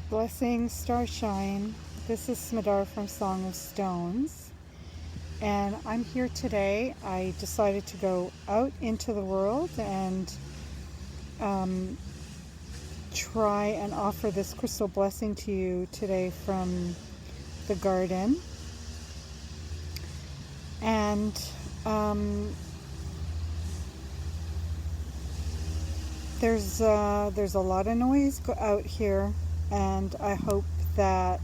Blessings, Starshine. This is Smadar from Song of Stones, and I'm here today. I decided to go out into the world and um, try and offer this crystal blessing to you today from the garden. And there's a lot of noise out here, and I hope that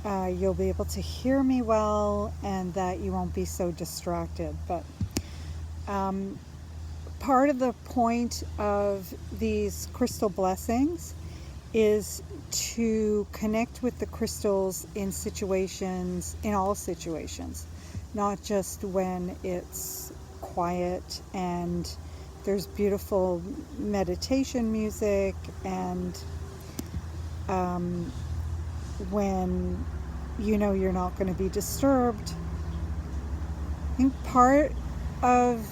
you'll be able to hear me well and that you won't be so distracted. But part of the point of these crystal blessings is to connect with the crystals in all situations, not just when it's quiet and there's beautiful meditation music and when you know you're not going to be disturbed. I think part of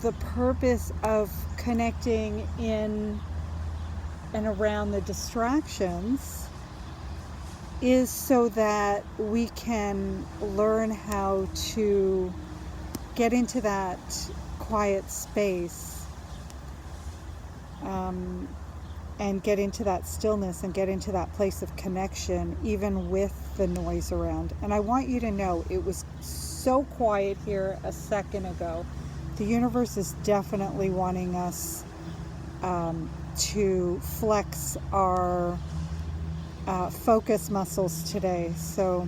the purpose of connecting in and around the distractions is so that we can learn how to get into that quiet space and get into that stillness and get into that place of connection, even with the noise around. And I want you to know it was so quiet here a second ago. The universe is definitely wanting us to flex our focus muscles today. So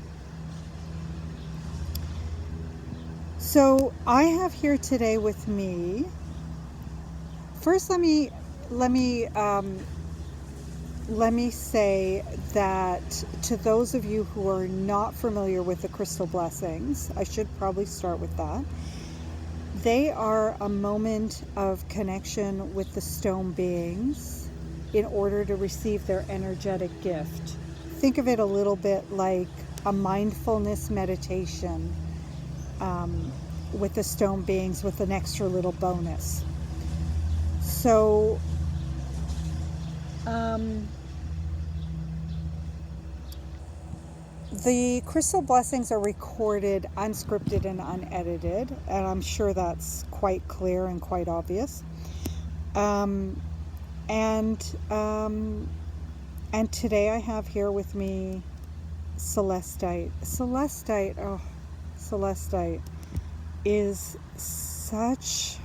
I have here today with me. First, let me say that to those of you who are not familiar with the crystal blessings, I should probably start with that. They are a moment of connection with the stone beings in order to receive their energetic gift. Think of it a little bit like a mindfulness meditation with the stone beings with an extra little bonus. So the crystal blessings are recorded unscripted and unedited, and I'm sure that's quite clear and quite obvious. And today I have here with me Celestite. Celestite is such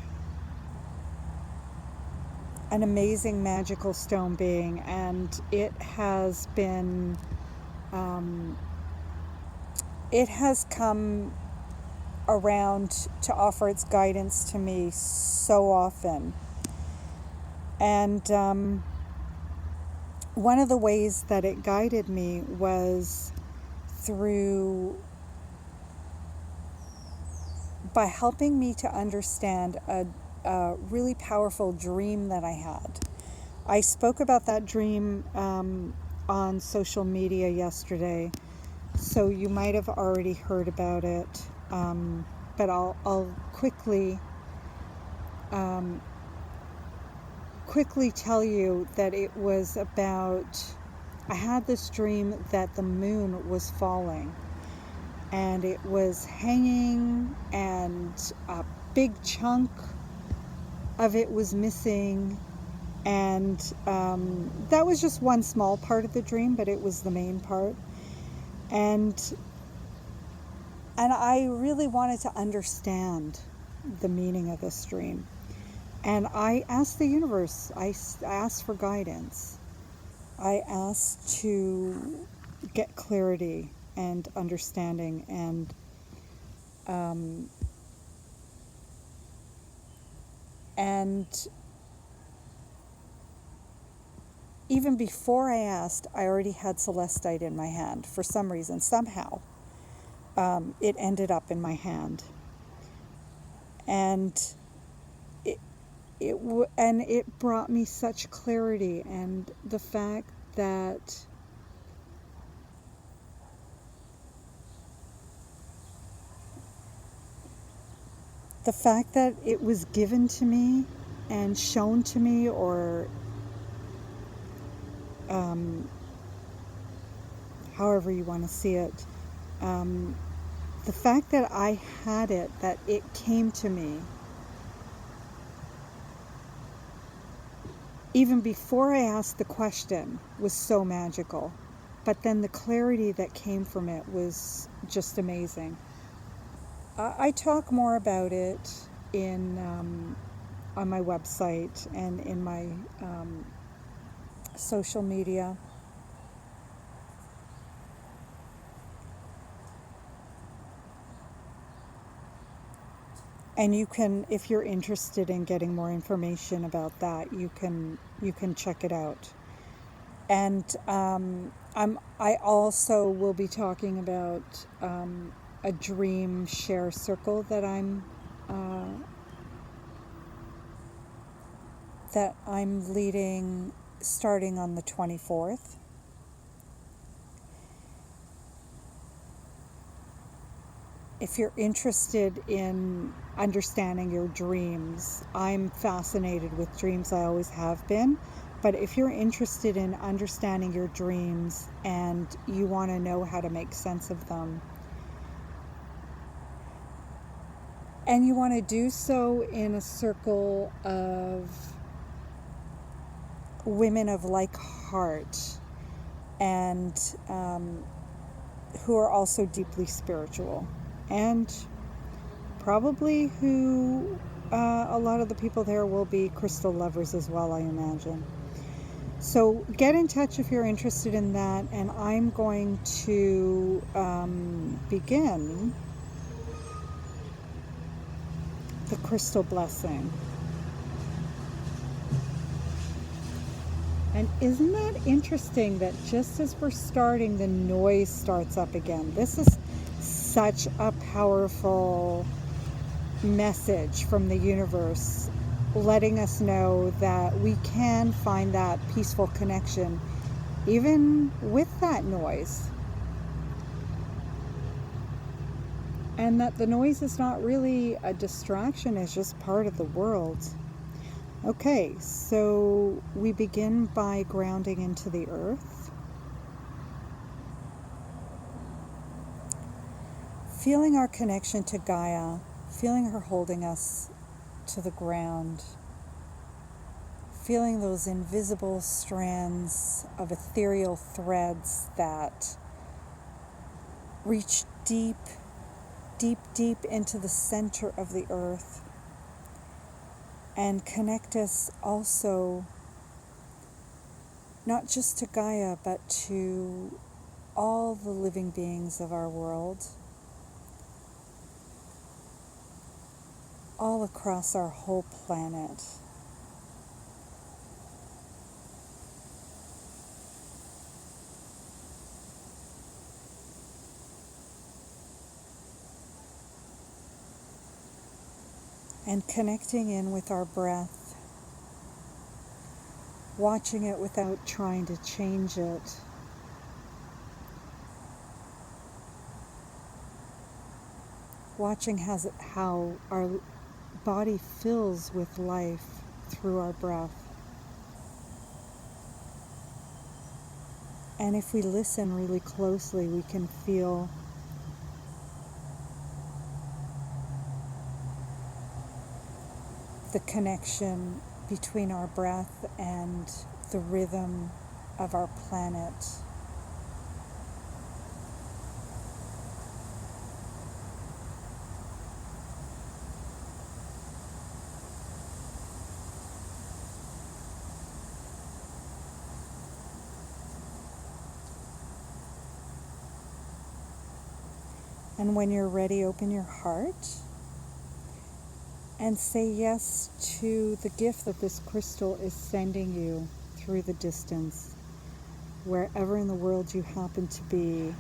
an amazing magical stone being, and it has come around to offer its guidance to me so often. And one of the ways that it guided me was by helping me to understand a really powerful dream that I had. I spoke about that dream on social media yesterday, so you might have already heard about it, but I'll quickly tell you that it was about, I had this dream that the moon was falling and it was hanging and a big chunk of it was missing, and that was just one small part of the dream, but it was the main part. And I really wanted to understand the meaning of this dream. And I asked the universe, I asked for guidance. I asked to get clarity and understanding, and even before I asked, I already had Celestite in my hand for some reason. Somehow, it ended up in my hand, and it brought me such clarity, and the fact that it was given to me and shown to me, or however you want to see it, the fact that I had it, that it came to me, even before I asked the question, was so magical. But then the clarity that came from it was just amazing. I talk more about it in on my website and in my social media. And you can, if you're interested in getting more information about that, you can check it out. And I also will be talking about a dream share circle uh, that I'm leading starting on the 24th. If you're interested in understanding your dreams, I'm fascinated with dreams, I always have been. But if you're interested in understanding your dreams and you want to know how to make sense of them, and you want to do so in a circle of women of like heart, and who are also deeply spiritual, and probably who a lot of the people there will be crystal lovers as well, I imagine. So get in touch if you're interested in that, and I'm going to begin the crystal blessing. And isn't that interesting that just as we're starting, the noise starts up again? This is such a powerful message from the universe, letting us know that we can find that peaceful connection even with that noise. And that the noise is not really a distraction, it's just part of the world. Okay, so we begin by grounding into the earth, feeling our connection to Gaia, feeling her holding us to the ground, feeling those invisible strands of ethereal threads that reach deep, deep, deep into the center of the earth and connect us also not just to Gaia, but to all the living beings of our world, all across our whole planet. And connecting in with our breath, watching it without trying to change it. Watching how our body fills with life through our breath. And if we listen really closely, we can feel the connection between our breath and the rhythm of our planet. And when you're ready, open your heart and say yes to the gift that this crystal is sending you through the distance, wherever in the world you happen to be,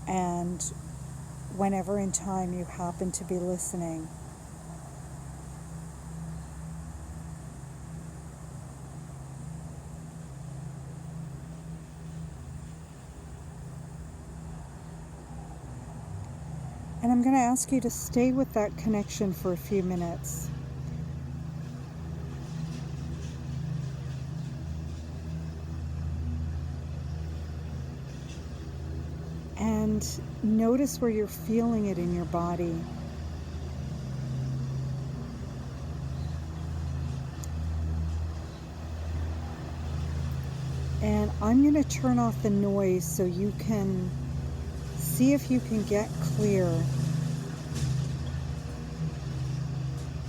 and whenever in time you happen to be listening. And I'm going to ask you to stay with that connection for a few minutes. And notice where you're feeling it in your body. And I'm going to turn off the noise so you can see if you can get clear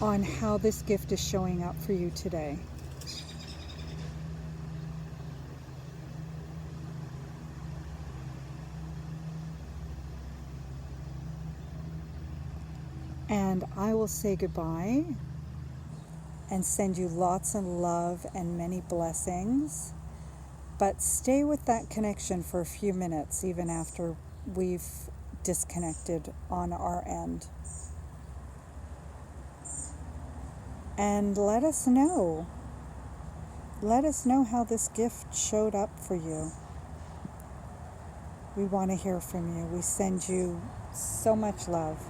on how this gift is showing up for you today. And I will say goodbye and send you lots of love and many blessings. But stay with that connection for a few minutes, even after we've disconnected on our end. And let us know. Let us know how this gift showed up for you. We want to hear from you. We send you so much love.